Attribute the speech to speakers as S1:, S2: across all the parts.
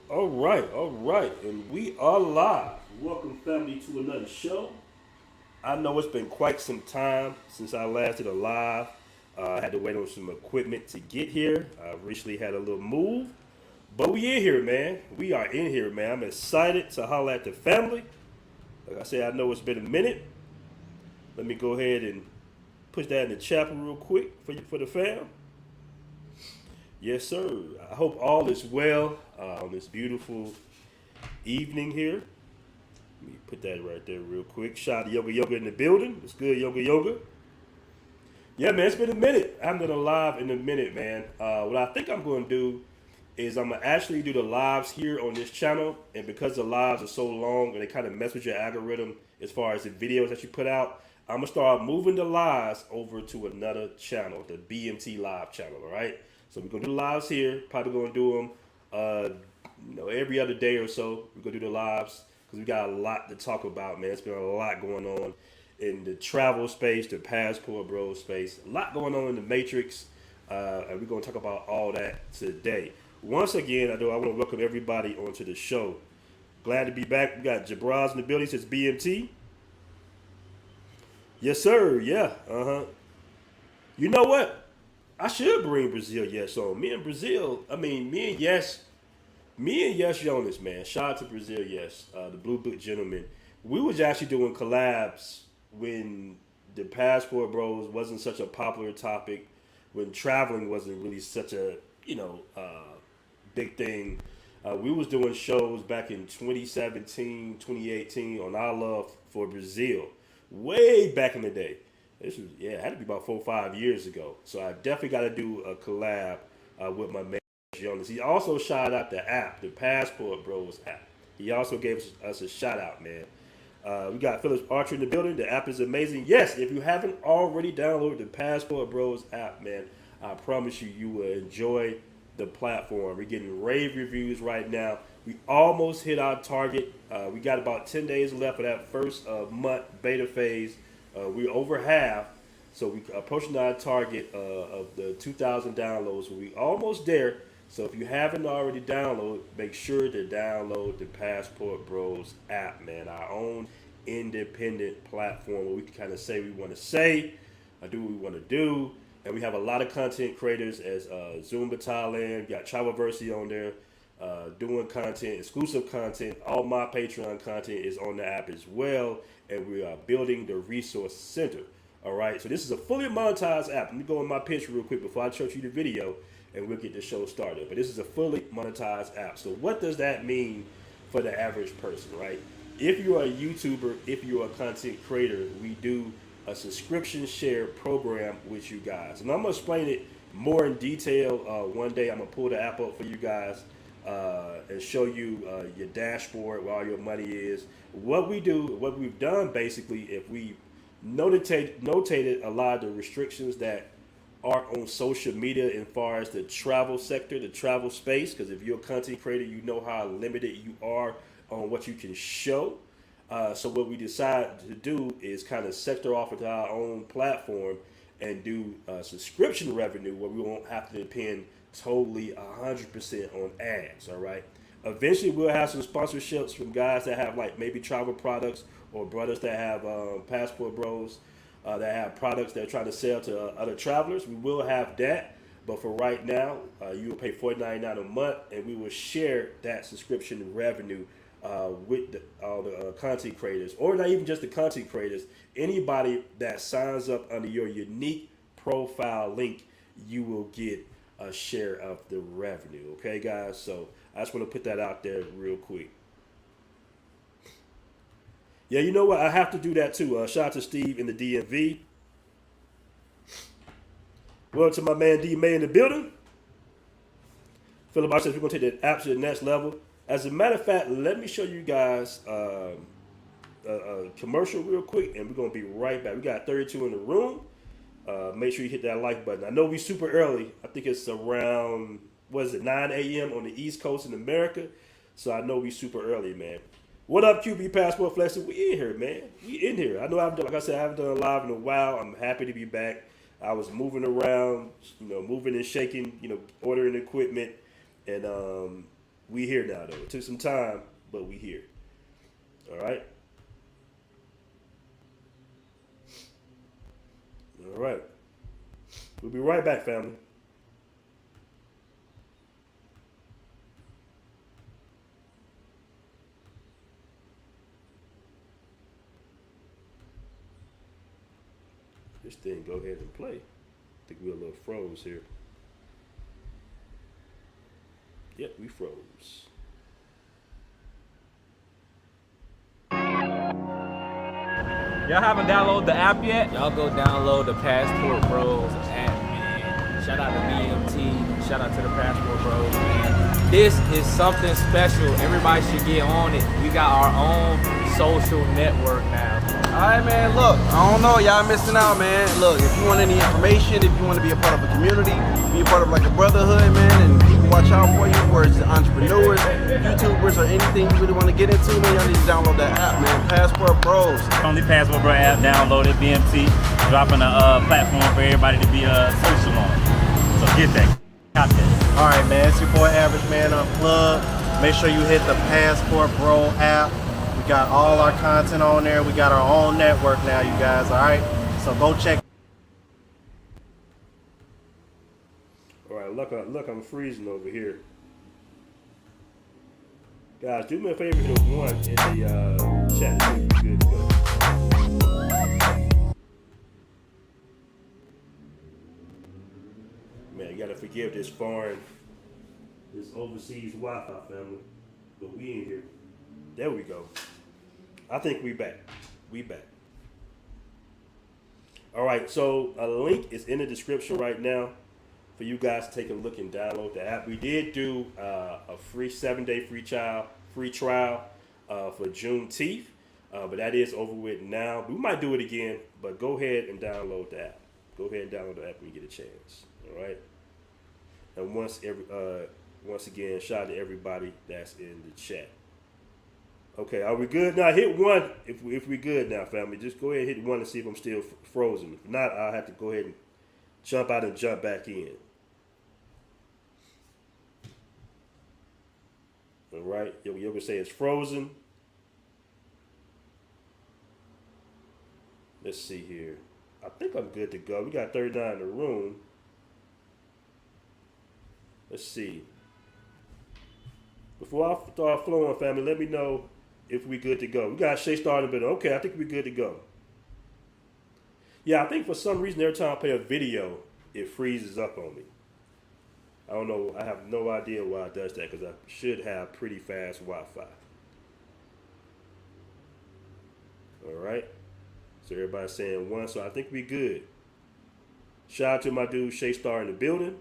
S1: All right, and we are live. Welcome, family, to another show. I know it's been quite some time since I last did a live. I had to wait on some equipment to get here. I recently had a little move, but we in here, man. We are in here, man. I'm excited to holler at the family. Like I said, I know it's been a minute. Let me go ahead and push that in the chapel real quick for the fam. Yes, sir. I hope all is well on this beautiful evening here. Let me put that right there real quick. Shout out to Yoga Yoga in the building. It's good, Yoga Yoga. Yeah, man, it's been a minute. I haven't done a live in a minute, man. What I think I'm going to do is I'm going to actually do the lives here on this channel. And because the lives are so long and they kind of mess with your algorithm as far as the videos that you put out, I'm going to start moving the lives over to another channel, the BMT Live channel, all right? So we're going to do the lives here. Probably going to do them every other day or so. We're going to do the lives because we got a lot to talk about, man. It's been a lot going on in the travel space, the passport bro space, a lot going on in the matrix, and we're going to talk about all that today. Once again, I want to welcome everybody onto the show. Glad to be back. We got Jabraz in the building. Says BMT. Yes, sir. Yeah. You know what? I should bring Brazil Yes on. Me and Brazil. I mean, me and Yes Jonas, man. Shout out to Brazil Yes, the Blue Book gentleman. We was actually doing collabs when the passport bros wasn't such a popular topic, when traveling wasn't really such a big thing. We was doing shows back in 2017, 2018 on our love for Brazil, way back in the day. This was it had to be about 4 or 5 years ago. So I definitely got to do a collab with my man Jonas. He also shouted out the app, the Passport Bros app. He also gave us a shout out, man. We got Phillips Archer in the building. The app is amazing. Yes, if you haven't already downloaded the Passport Bros app, man, I promise you, you will enjoy the platform. We're getting rave reviews right now. We almost hit our target. We got about 10 days left for that first month beta phase. We're over half, so we're approaching our target of the 2,000 downloads. We almost there. So if you haven't already downloaded, make sure to download the Passport Bros app, man. Our own independent platform where we can kind of say what we want to say, do what we want to do. And we have a lot of content creators as Zumba Thailand. We got Travelversity on there doing content, exclusive content. All my Patreon content is on the app as well. And we are building the resource center. All right, so this is a fully monetized app. Let me go on my pitch real quick before I show you the video and we'll get the show started. But this is a fully monetized app. So what does that mean for the average person, right? If you're a YouTuber, if you're a content creator, we do a subscription share program with you guys. And I'm going to explain it more in detail one day. I'm going to pull the app up for you guys and show you your dashboard where all your money is. What we do, what we've done basically, if we notated a lot of the restrictions that are on social media as far as the travel sector, the travel space, because if you're a content creator, you know how limited you are on what you can show. So what we decided to do is kind of sector off into our own platform and do subscription revenue where we won't have to depend totally 100% on ads, all right? Eventually, we'll have some sponsorships from guys that have like maybe travel products or brothers that have passport bros that have products they're trying to sell to other travelers. We will have that, but for right now, you will pay $4.99 a month, and we will share that subscription revenue with all the content creators, or not even just the content creators. Anybody that signs up under your unique profile link, you will get a share of the revenue. Okay, guys. So I just want to put that out there real quick. Yeah, you know what? I have to do that too. Shout out to Steve in the DMV. Well, to my man D May in the building. Philip, I said we're going to take the app to the next level. As a matter of fact, let me show you guys a commercial real quick, and we're going to be right back. We got 32 in the room. Make sure you hit that like button. I know we super early. I think it's around, 9 a.m. on the East Coast in America. So I know we super early, man. What up, QB Passport Flexing? We in here, man. We in here. I know like I said, I haven't done a live in a while. I'm happy to be back. I was moving around, moving and shaking, ordering equipment, and We here now though. It took some time, but we here. All right. All right. We'll be right back, family. This thing go ahead and play. I think we're a little froze here. Yep, we froze.
S2: Y'all haven't downloaded the app yet? Y'all go download the Passport Bros app, man. Shout out to BMT. Shout out to the Passport Bros, man. This is something special. Everybody should get on it. We got our own social network now.
S3: All right, man, look, I don't know, y'all missing out, man. Look, if you want any information, if you want to be a part of a community, be a part of like a brotherhood, man, and people watch out for you, whether it's entrepreneurs, YouTubers, or anything you really want to get into, man, y'all need to download that app, man, Passport Bros.
S4: Only Passport Bro app, download it, BMT, dropping a platform for everybody to be social on. So get that out there.
S5: All right, man, it's your boy Average Man Unplugged. Make sure you hit the Passport Bro app. We got all our content on there. We got our own network now, you guys, all right? So go check.
S1: All right, look, I'm freezing over here. Guys, do me a favor, hit one in the chat. So you're good to go. Man, you gotta forgive this overseas Wi-Fi family, but we in here. There we go. I think we back. We back. All right, so a link is in the description right now for you guys to take a look and download the app. We did do a free 7-day free trial for Juneteenth, but that is over with now. We might do it again, but go ahead and download the app. Go ahead and download the app when you get a chance. All right. And once again, shout out to everybody that's in the chat. Okay, are we good now? Hit one if we good now, family. Just go ahead and hit one and see if I'm still frozen. If not, I'll have to go ahead and jump out and jump back in. All right, you can say it's frozen. Let's see here. I think I'm good to go. We got 39 in the room. Let's see. Before I start flowing, family, let me know if we good to go. We got Shay starting, but okay, I think we good to go. Yeah, I think for some reason every time I play a video, it freezes up on me. I don't know. I have no idea why it does that because I should have pretty fast Wi-Fi. All right. So everybody's saying one, so I think we good. Shout out to my dude Shay Star in the building.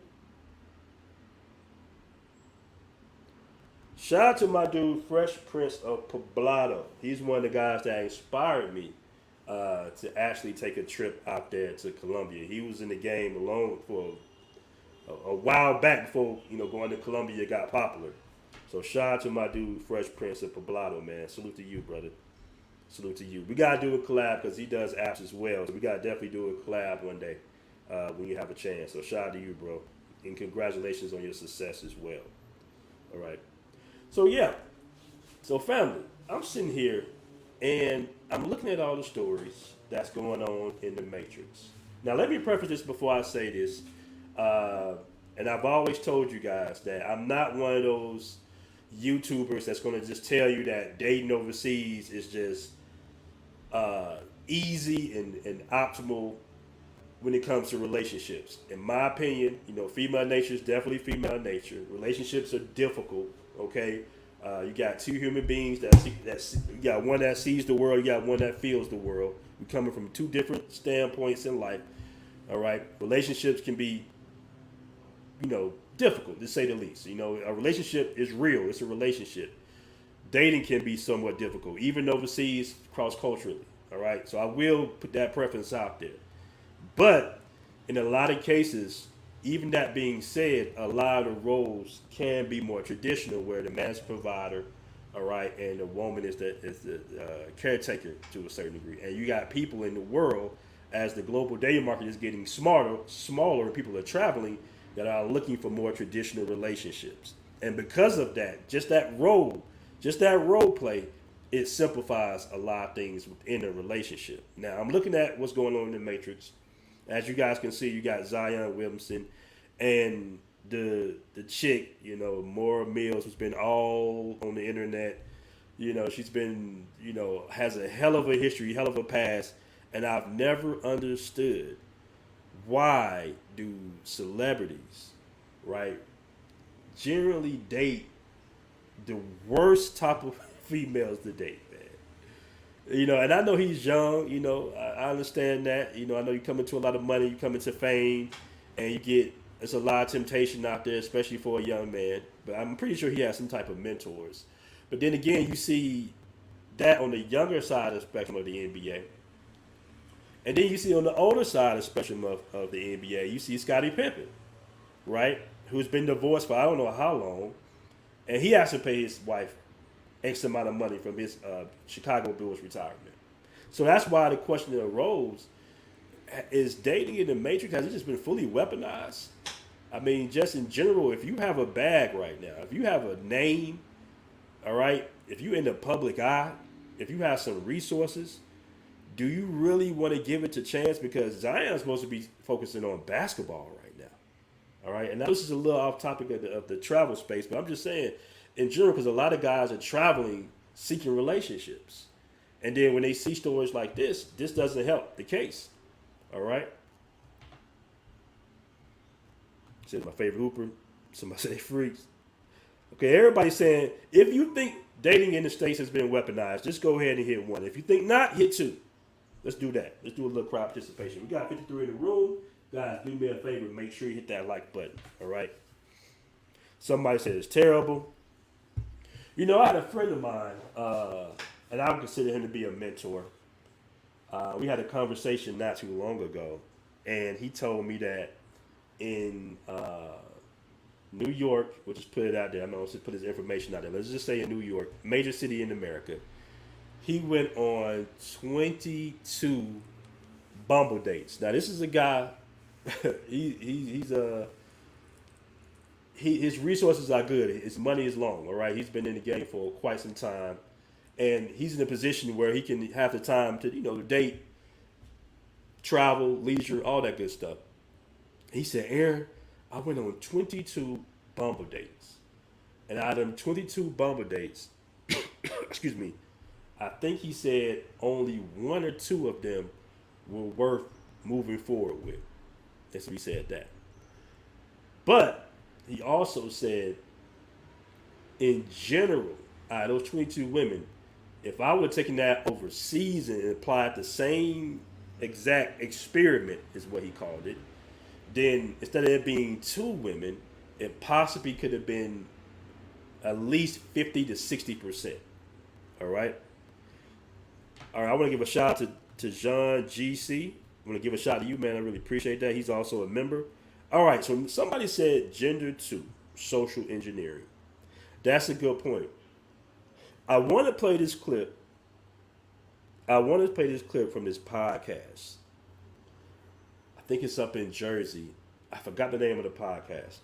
S1: Shout out to my dude Fresh Prince of Poblado. He's one of the guys that inspired me to actually take a trip out there to Colombia. He was in the game alone for a while back before going to Colombia got popular. So shout out to my dude Fresh Prince of Poblado, man. Salute to you, brother. Salute to you. We gotta do a collab because he does apps as well. So we gotta definitely do a collab one day when you have a chance. So shout out to you, bro, and congratulations on your success as well. All right. So yeah, so family, I'm sitting here and I'm looking at all the stories that's going on in the Matrix. Now let me preface this before I say this, and I've always told you guys that I'm not one of those YouTubers that's going to just tell you that dating overseas is just easy and optimal when it comes to relationships. In my opinion, female nature is definitely female nature. Relationships are difficult. Okay, you got two human beings you got one that sees the world, you got one that feels the world. We're coming from two different standpoints in life. All right, relationships can be, difficult to say the least. A relationship is real; it's a relationship. Dating can be somewhat difficult, even overseas, cross culturally. All right, so I will put that preference out there. But in a lot of cases, even that being said, a lot of the roles can be more traditional, where the man's provider, all right, and the woman is the caretaker to a certain degree. And you got people in the world, as the global dating market is getting smaller, and people are traveling, that are looking for more traditional relationships. And because of that, just that role play, it simplifies a lot of things within a relationship. Now I'm looking at what's going on in the Matrix. As you guys can see, you got Zion Williamson and the chick, Maura Mills, who's been all on the internet. She's been, has a hell of a history, hell of a past, and I've never understood why do celebrities, right, generally date the worst type of females to date, man. And I know he's young, I understand that. I know you come into a lot of money, you come into fame, and it's a lot of temptation out there, especially for a young man. But I'm pretty sure he has some type of mentors. But then again, you see that on the younger side of the spectrum of the NBA. And then you see on the older side of the spectrum of the NBA, you see Scottie Pippen, right? Who's been divorced for I don't know how long. And he has to pay his wife X amount of money from his Chicago Bulls retirement. So that's why the question arose, is dating in the Matrix, has it just been fully weaponized? I mean, just in general, if you have a bag right now, if you have a name, all right, if you're in the public eye, if you have some resources, do you really want to give it to chance? Because Zion's supposed to be focusing on basketball right now. All right, and now this is a little off topic of the travel space, but I'm just saying in general, because a lot of guys are traveling seeking relationships. And then when they see stories like this doesn't help the case. All right? Says my favorite hooper. Somebody say freaks. Okay, everybody's saying, if you think dating in the States has been weaponized, just go ahead and hit 1. If you think not, hit 2. Let's do that. Let's do a little crowd participation. We got 53 in the room. Guys, do me a favor. Make sure you hit that like button. All right? Somebody said it's terrible. I had a friend of mine, and I would consider him to be a mentor. We had a conversation not too long ago, and he told me that in New York, we'll just put it out there. I'm going to put his information out there. Let's just say in New York, major city in America, he went on 22 Bumble dates. Now, this is a guy, his resources are good. His money is long, all right? He's been in the game for quite some time. And he's in a position where he can have the time to, date, travel, leisure, all that good stuff. He said, Aaron, I went on 22 Bumble dates. And out of them 22 Bumble dates, excuse me, I think he said only 1 or 2 of them were worth moving forward with. That's what he said that. But he also said, in general, out of those 22 women, if I would have taken that overseas and applied the same exact experiment, is what he called it, then instead of it being 2 women, it possibly could have been at least 50 to 60%. All right? All right, I want to give a shout out to John GC. I want to give a shout out to you, man. I really appreciate that. He's also a member. All right, so somebody said gender 2, social engineering. That's a good point. I want to play this clip. From this podcast. I think it's up in Jersey. I forgot the name of the podcast.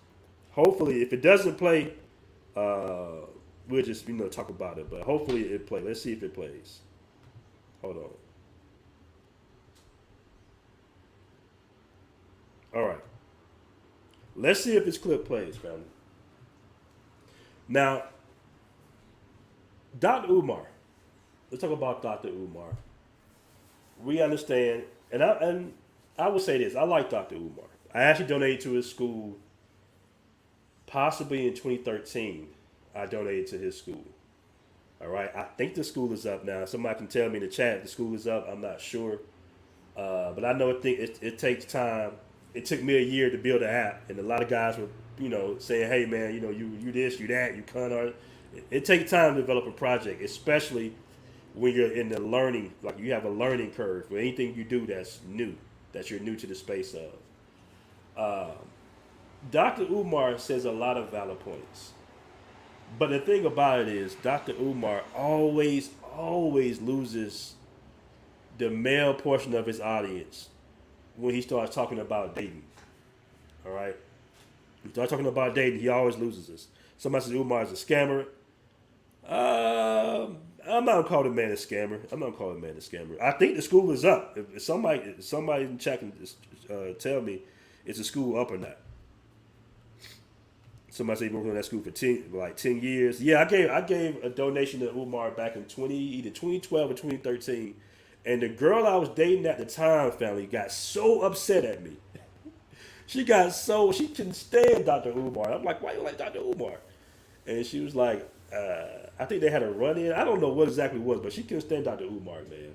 S1: Hopefully, if it doesn't play, we'll just talk about it. But hopefully it plays. Let's see if it plays. Hold on. All right. Let's see if this clip plays, family. Now, Dr. Umar. Let's talk about Dr. Umar. We understand, and I will say this: I like Dr. Umar. I actually donated to his school. Possibly in 2013, I donated to his school. All right, I think the school is up now. Somebody can tell me in the chat if the school is up. I'm not sure, but I know it takes time. It took me a year to build an app, and a lot of guys were, saying, "Hey, man, you this, you that, you cunt." It takes time to develop a project, especially when you're in the learning, like you have a learning curve for anything you do that's new, that you're new to the space of. Dr. Umar says a lot of valid points. But the thing about it is, Dr. Umar always loses the male portion of his audience when he starts talking about dating. All right? We start talking about dating, he always loses us. Somebody says Umar is a scammer. I'm not calling the man a scammer. I think the school is up. If somebody in the chat can just tell me, is the school up or not? Somebody said he worked on that school for 10 years. Yeah, I gave a donation to Umar back in either 2012 or 2013. And the girl I was dating at the time, family, got so upset at me. She couldn't stand Dr. Umar. I'm like, why you like Dr. Umar? And she was like, I think they had a run-in. I don't know what exactly it was, but she couldn't stand Dr. Umar, man.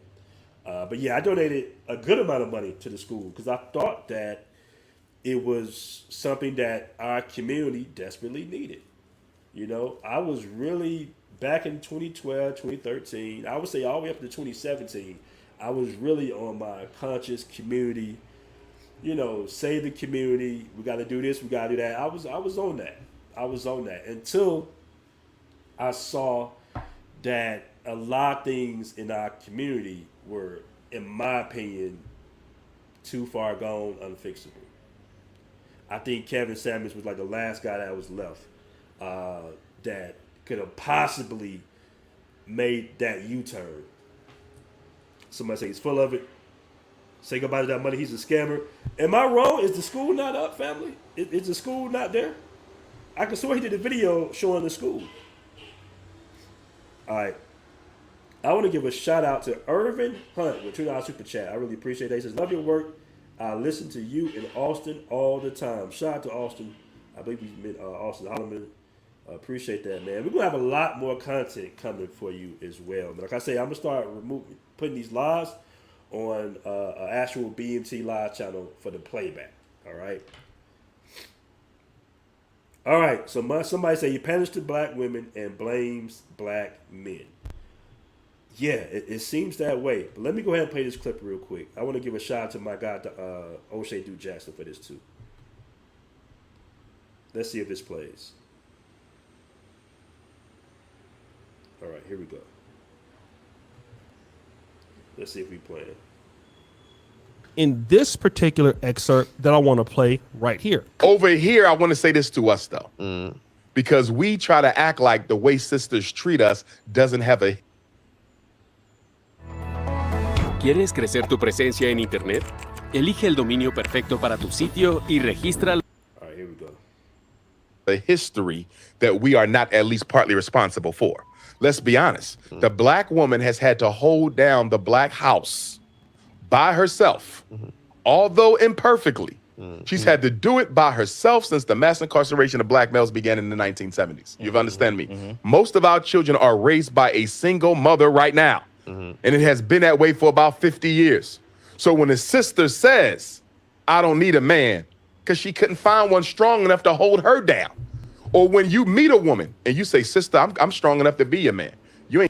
S1: But yeah, I donated a good amount of money to the school because I thought that it was something that our community desperately needed. You know, I was really, back in 2012, 2013, I would say all the way up to 2017, I was really on my conscious community, you know, save the community. We got to do this, we got to do that. I was on that until I saw that a lot of things in our community were, in my opinion, too far gone, unfixable. I think Kevin Samuels was like the last guy that was left that could have possibly made that U-turn. Somebody say he's full of it. Say goodbye to that money. He's a scammer. Am I wrong? Is the school not up, family? Is the school not there? I can swear he did a video showing the school. All right. I want to give a shout out to Irvin Hunt with $2 super chat. I really appreciate that. He says, love your work. I listen to you in Austin all the time. Shout out to Austin. I believe we met Austin Holloman. Appreciate that, man. We're going to have a lot more content coming for you as well. But like I say, I'm going to start putting these lives on an actual BMT live channel for the playback. All right? All right. So somebody say he panders to black women and blames black men. Yeah, it seems that way. But let me go ahead and play this clip real quick. I want to give a shout out to my guy, O'Shea Duke Jackson, for this too. Let's see if this plays. All right, here we go. Let's see if we play it.
S6: In this particular excerpt that I want to play right here.
S7: Over here, I want to say this to us, though. Because we try to act like the way sisters treat us doesn't have a...
S8: ¿Quieres crecer tu presencia en Internet? Elige el dominio perfecto para tu sitio y regístralo.
S1: All right, here we go.
S7: A history that we are not at least partly responsible for. Let's be honest. The black woman has had to hold down the black house by herself, although imperfectly. She's had to do it by herself since the mass incarceration of black males began in the 1970s. You understand me? Most of our children are raised by a single mother right now. And it has been that way for about 50 years. So when a sister says, I don't need a man, because she couldn't find one strong enough to hold her down. Or when you meet a woman and you say, sister, I'm strong enough to be your man. You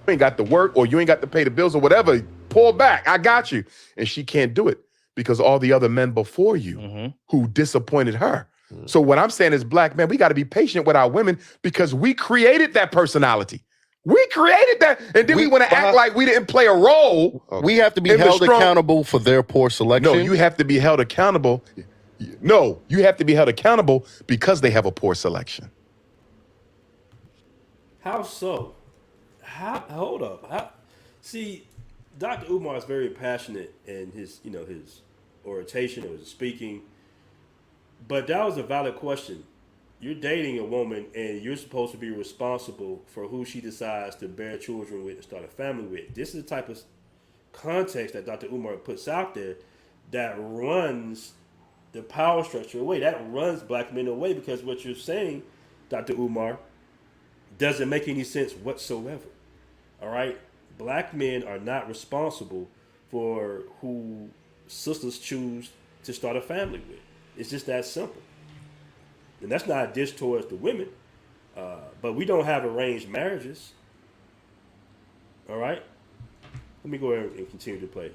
S7: ain't got to work or you ain't got to pay the bills or whatever. Pull back. I got you. And she can't do it because all the other men before you who disappointed her. So what I'm saying is, black men, we got to be patient with our women because we created that personality. We created that. And then we want to act like we didn't play a role.
S9: We have to be held accountable for their poor selection.
S7: No, you have to be held accountable. No, you have to be held accountable because they have a poor selection.
S1: How so? Hold up. See, Dr. Umar is very passionate in his oration or his speaking. But that was a valid question. You're dating a woman and you're supposed to be responsible for who she decides to bear children with and start a family with. This is the type of context that Dr. Umar puts out there that runs the power structure away. That runs black men away because what you're saying, Dr. Umar, doesn't make any sense whatsoever. All right? Black men are not responsible for who sisters choose to start a family with. It's just that simple. And that's not a diss towards the women. But we don't have arranged marriages. All right? Let me go ahead and continue to play.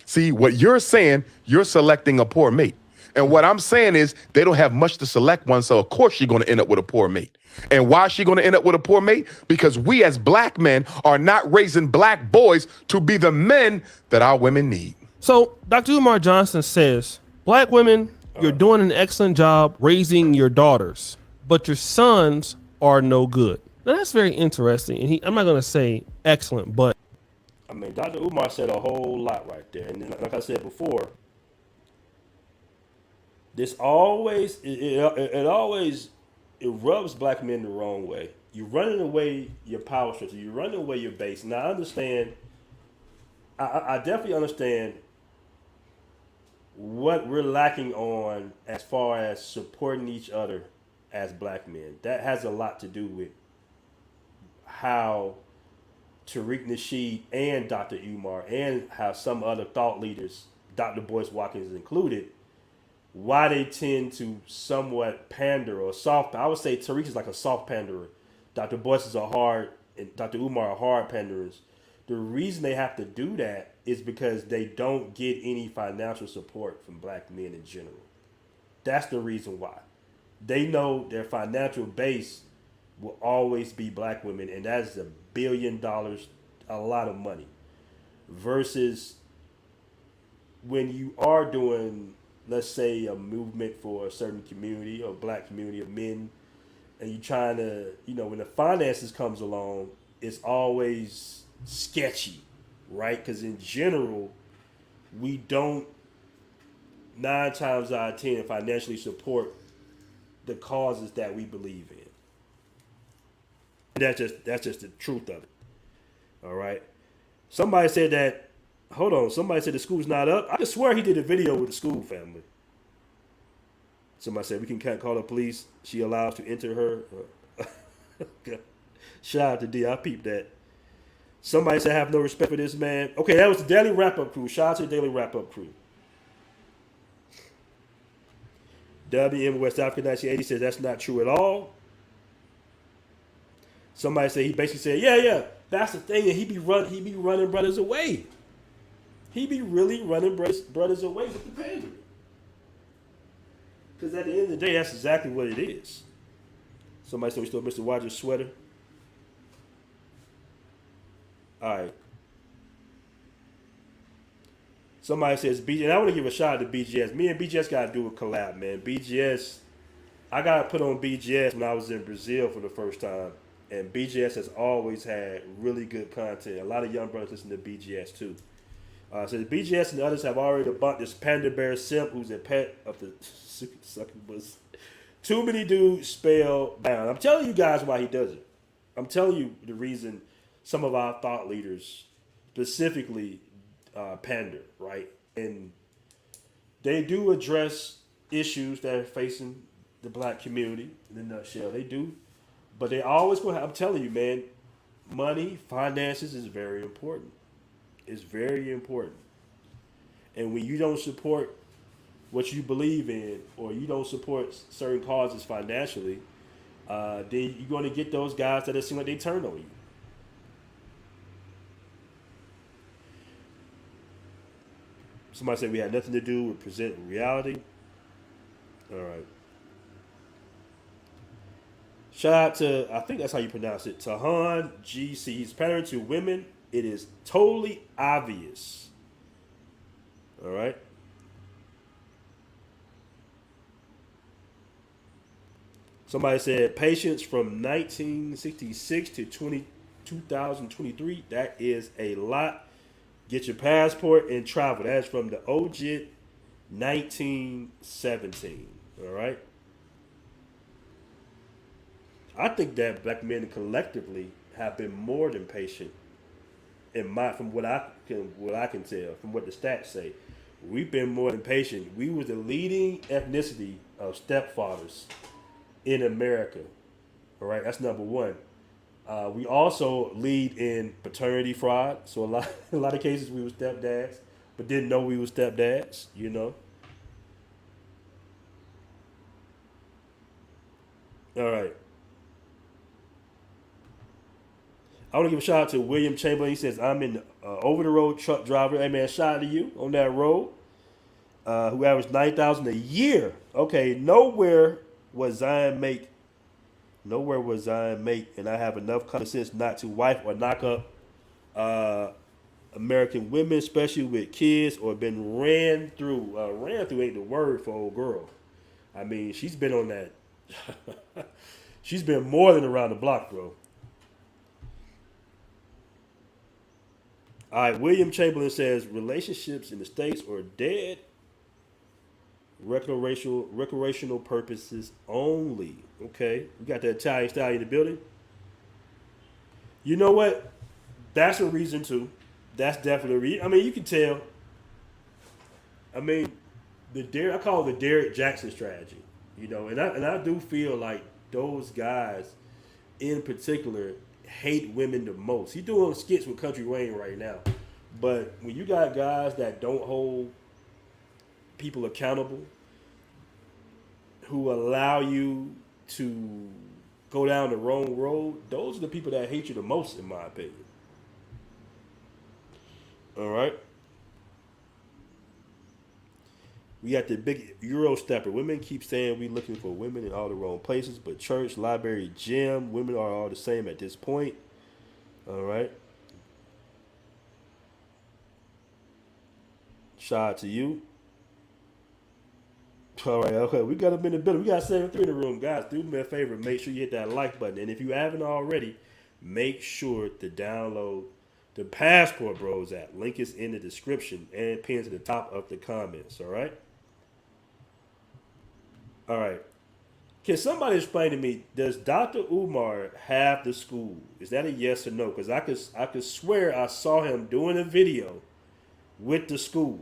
S7: See, what you're saying, you're selecting a poor mate. And what I'm saying is they don't have much to select one, so of course she's going to end up with a poor mate. And why is she going to end up with a poor mate? Because we as black men are not raising black boys to be the men that our women need.
S6: So Dr. Umar Johnson says black women You're doing an excellent job raising your daughters, but your sons are no good. Now that's very interesting. And I'm not going to say excellent, but
S1: I mean, Dr. Umar said a whole lot right there. And like I said before, this always, it always, it rubs black men the wrong way. You're running away your power structure. You're running away your base. Now, I understand, I definitely understand what we're lacking on as far as supporting each other as black men. That has a lot to do with how Tariq Nasheed and Dr. Umar and how some other thought leaders, Dr. Boyce Watkins included, why they tend to somewhat pander or soft. I would say Tariq is like a soft panderer. Dr. Boyce is a hard, and Dr. Umar are hard panderers. The reason they have to do that is because they don't get any financial support from black men in general. That's the reason why. They know their financial base will always be black women, and that's $1 billion, a lot of money. Versus when you are doing, let's say, a movement for a certain community or black community of men, and you're trying to, when the finances comes along, it's always sketchy, right? Because in general, we don't 9 times out of 10 financially support the causes that we believe in. That's just the truth of it. All right. Somebody said that. Hold on. Somebody said the school's not up. I just swear he did a video with the school family. Somebody said we can call the police. She allows to enter her. Shout out to D. I peeped that. Somebody said I have no respect for this man. Okay, that was the Daily Wrap Up crew. Shout out to the Daily Wrap Up crew. WM West Africa 1980 says that's not true at all. Somebody said he basically said, yeah, that's the thing, and he be running brothers away. He be really running brothers away with the pandering. Because at the end of the day, that's exactly what it is. Somebody said we stole Mr. Rogers' sweater. All right. Somebody says BGS, and I want to give a shout out to BGS. Me and BGS got to do a collab, man. BGS, I got put on BGS when I was in Brazil for the first time. And BGS has always had really good content. A lot of young brothers listen to BGS too. So the BGS and the others have already debunked this Panda Bear Simp, who's a pet of the succubus. Too many dudes spell bound. I'm telling you guys why he does it. I'm telling you the reason some of our thought leaders specifically pander, right? And they do address issues that are facing the black community in a nutshell. They do. But they always go, I'm telling you, man, money, finances is very important. It's very important. And when you don't support what you believe in, or you don't support certain causes financially, then you're going to get those guys that seem like they turn on you. Somebody said we had nothing to do with presenting reality. All right. Shout out to, I think that's how you pronounce it, Tahan GC. He's pandering to women. It is totally obvious. All right. Somebody said patience from 1966 to 2023. That is a lot. Get your passport and travel. That's from the OJIT 1917. All right. I think that black men collectively have been more than patient. From what I can tell, from what the stats say, we've been more than patient. We were the leading ethnicity of stepfathers in America. All right, that's number one. We also lead in paternity fraud. So a lot of cases we were stepdads, but didn't know we were stepdads. You know. All right. I want to give a shout out to William Chamberlain. He says, I'm an over-the-road truck driver. Hey, man, shout out to you on that road, who averaged $9,000 a year. Okay, nowhere was Zion make, and I have enough common sense not to wife or knock up American women, especially with kids, or been ran through. Ran through ain't the word for old girl. I mean, she's been on that. She's been more than around the block, bro. All right, William Chamberlain says relationships in the States are dead. Recreational purposes only. Okay, we got the Italian style in the building. You know what? That's a reason too. That's definitely a reason. I mean, you can tell. I mean, I call it the Derek Jackson strategy. You know, and I do feel like those guys, in particular, hate women the most. He's doing skits with Country Wayne right now, but when you got guys that don't hold people accountable, who allow you to go down the wrong road, those are the people that hate you the most, in my opinion. All right. We got the big Euro stepper. Women keep saying we looking for women in all the wrong places, but church, library, gym, women are all the same at this point. All right. Shout out to you. All right, okay. We got them in the building. We got 73 in the room. Guys, do me a favor. Make sure you hit that like button. And if you haven't already, make sure to download the Passport Bros app. Link is in the description and pinned to the top of the comments. All right? All right. Can somebody explain to me, does Dr. Umar have the school? Is that a yes or no? Because I could swear I saw him doing a video with the school.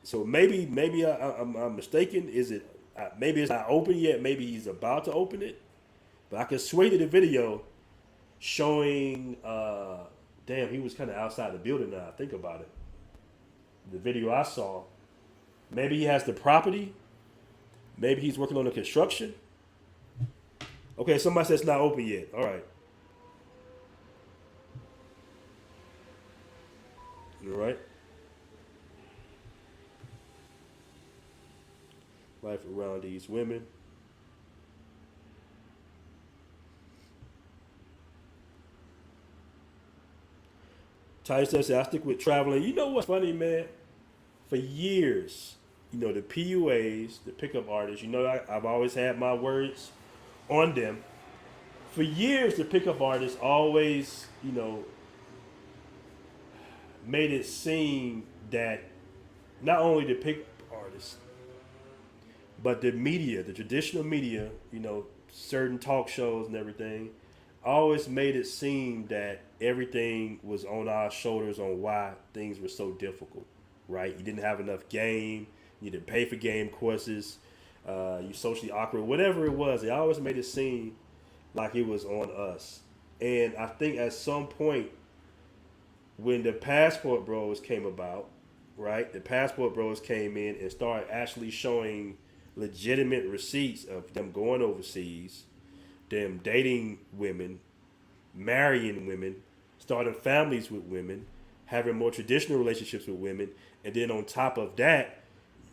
S1: So maybe I'm mistaken. Is it maybe it's not open yet? Maybe he's about to open it. But I could swear to the video showing. Damn, he was kind of outside the building now. I think about it. The video I saw. Maybe he has the property. Maybe he's working on the construction. Okay, somebody says it's not open yet. All right. All right. Life around these women. Tyson says, I stick with traveling. You know what's funny, man? For years, you know, the PUAs, the pickup artists, you know, I've always had my words on them. For years, the pickup artists always, you know, made it seem that not only the pickup artists, but the media, the traditional media, you know, certain talk shows and everything, always made it seem that everything was on our shoulders on why things were so difficult, right? You didn't have enough game. You didn't pay for game courses. You socially awkward, whatever it was. They always made it seem like it was on us. And I think at some point when the Passport Bros came about, right? The Passport Bros came in and started actually showing legitimate receipts of them going overseas, them dating women, marrying women, starting families with women, having more traditional relationships with women, and then on top of that,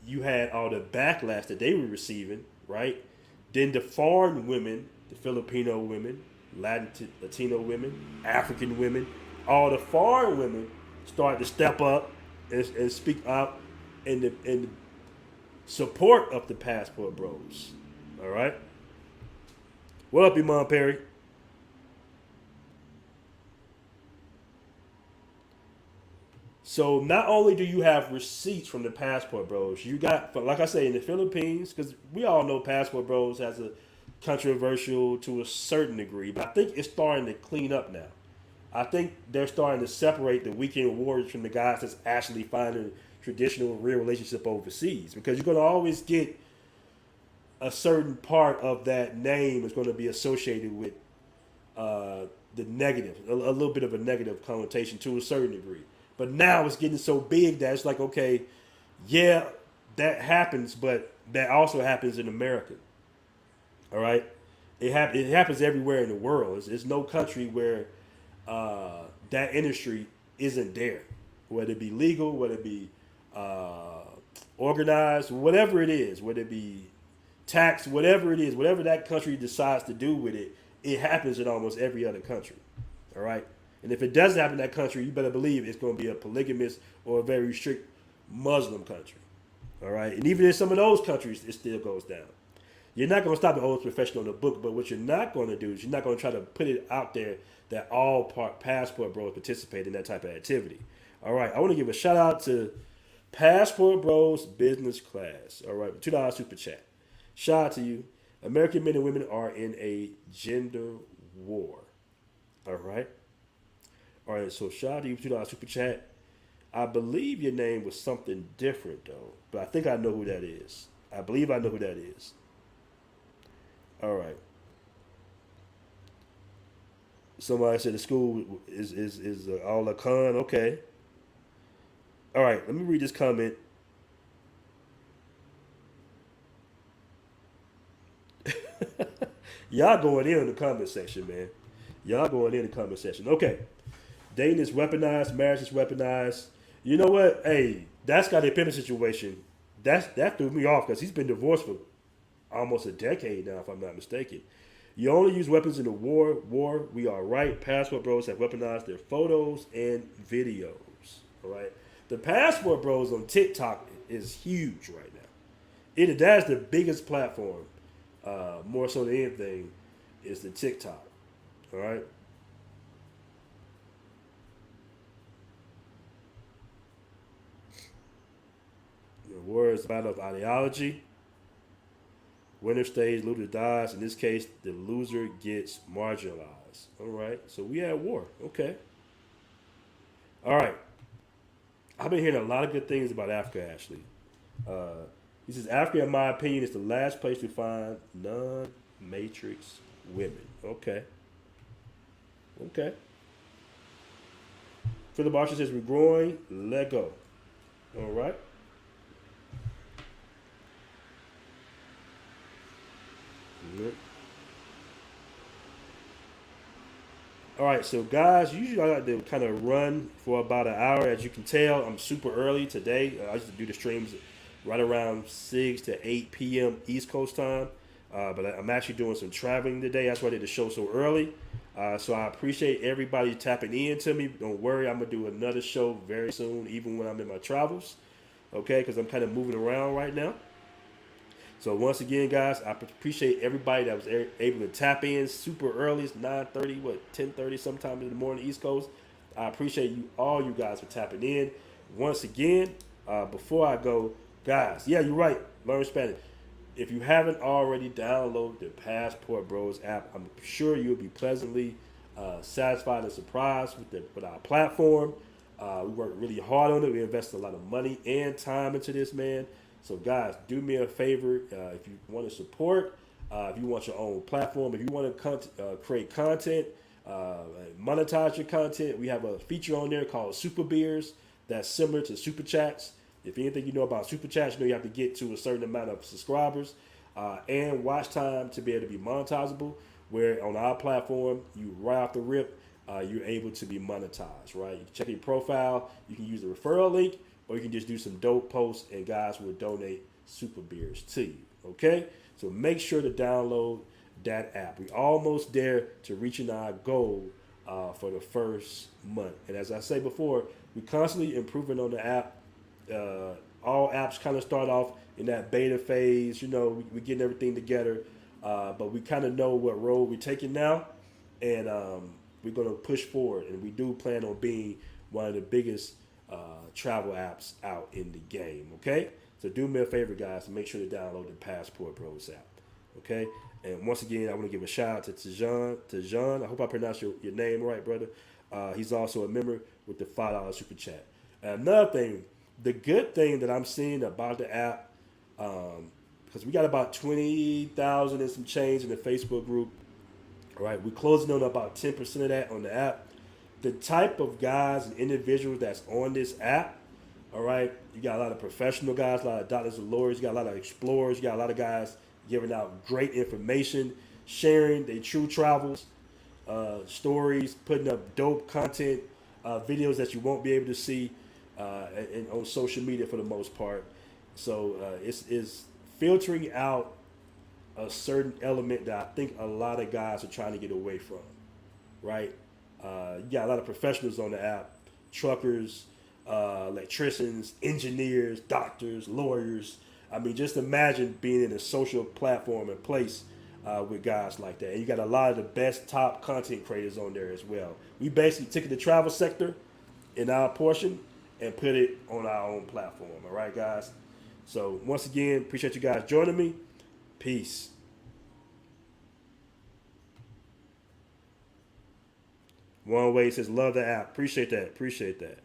S1: you had all the backlash that they were receiving, right? Then the foreign women, the Filipino women, Latino women, African women, all the foreign women started to step up and speak up in support of the Passport Bros. All right? What up, Umar Perry? So not only do you have receipts from the Passport Bros, you got, like I say, in the Philippines, because we all know Passport Bros has a controversial to a certain degree, but I think it's starting to clean up now. I think they're starting to separate the weekend warriors from the guys that's actually finding traditional real relationship overseas, because you're going to always get a certain part of that name is going to be associated with the negative, a little bit of a negative connotation to a certain degree. But now it's getting so big that it's like, okay, yeah, that happens, but that also happens in America. All right? It happens everywhere in the world. There's no country where that industry isn't there, whether it be legal, whether it be organized, whatever it is, whether it be taxed, whatever it is, whatever that country decides to do with it, it happens in almost every other country. All right? And if it doesn't happen in that country, you better believe it's going to be a polygamous or a very strict Muslim country. All right, and even in some of those countries, it still goes down. You're not going to stop the oldest profession on the book, but what you're not going to do is you're not going to try to put it out there that all passport bros participate in that type of activity. All right, I want to give a shout out to Passport Bros Business Class. All right, $2 super chat. Shout out to you. American men and women are in a gender war. All right. All right, so shout out to you, $2 super chat. I believe your name was something different though, but I think I know who that is. I believe I know who that is. All right. Somebody said the school is all a con. Okay. All right. Let me read this comment. Y'all going in the comment section, man. Y'all going in the comment section. Okay. Dating is weaponized. Marriage is weaponized. You know what? Hey, that Scottie Pippen situation, that threw me off because he's been divorced for almost a decade now, if I'm not mistaken. You only use weapons in the war. We are right. Passport Bros have weaponized their photos and videos. All right. The Passport Bros on TikTok is huge right now. That's the biggest platform, more so than anything, is the TikTok. All right. The war is a battle of ideology. Winner stays, loser dies. In this case, the loser gets marginalized. All right. So we at war. Okay. All right. I've been hearing a lot of good things about Africa, Ashley. He says, Africa, in my opinion, is the last place to find non-matrix women. Okay. Okay. Philip Archer says, we're growing. Let go. All right. Yep. All right, so guys, usually I like to kind of run for about an hour. As you can tell, I'm super early today. I used to do the streams right around 6 to 8 p.m. East Coast time, but I'm actually doing some traveling today. That's why I did the show so early. So I appreciate everybody tapping in to me. Don't worry, I'm going to do another show very soon, even when I'm in my travels, okay, because I'm kind of moving around right now. So once again, guys, I appreciate everybody that was able to tap in super early. It's 9:30, 10:30 sometime in the morning, East Coast. I appreciate all you guys for tapping in. Once again, before I go, guys, yeah, you're right. Learn Spanish. If you haven't already downloaded the Passport Bros app, I'm sure you'll be pleasantly satisfied and surprised with our platform. We work really hard on it. We invest a lot of money and time into this, man. So, guys, do me a favor. If you want to support, if you want your own platform, if you want to create content, monetize your content, we have a feature on there called Super Beers that's similar to Super Chats. If anything you know about Super Chats, you know you have to get to a certain amount of subscribers and watch time to be able to be monetizable, where on our platform, you right off the rip, you're able to be monetized, right? You can check your profile. You can use the referral link, or you can just do some dope posts and guys will donate Super Beers to you, okay? So make sure to download that app. We're almost there to reaching our goal for the first month. And as I say before, we're constantly improving on the app. All apps kind of start off in that beta phase. You know, we're getting everything together, but we kind of know what road we're taking now, and we're going to push forward. And we do plan on being one of the biggest travel apps out in the game, okay? So do me a favor, guys, and make sure to download the Passport Bros app, okay? And once again, I want to give a shout out to Tejan. I hope I pronounced your name right, brother. He's also a member with the $5 super chat. And another thing, the good thing that I'm seeing about the app, because we got about 20,000 and some change in the Facebook group, all right? We're closing on about 10% of that on the app. The type of guys and individuals that's on this app, all right, you got a lot of professional guys, a lot of doctors and lawyers, you got a lot of explorers, you got a lot of guys giving out great information, sharing their true travels, stories, putting up dope content, videos that you won't be able to see and on social media for the most part. So it's filtering out a certain element that I think a lot of guys are trying to get away from, right? You got a lot of professionals on the app, truckers, electricians, engineers, doctors, lawyers. I mean, just imagine being in a social platform and place with guys like that. And you got a lot of the best top content creators on there as well. We basically took the travel sector in our portion and put it on our own platform. All right, guys? So once again, appreciate you guys joining me. Peace. One Way says, love the app. Appreciate that. Appreciate that.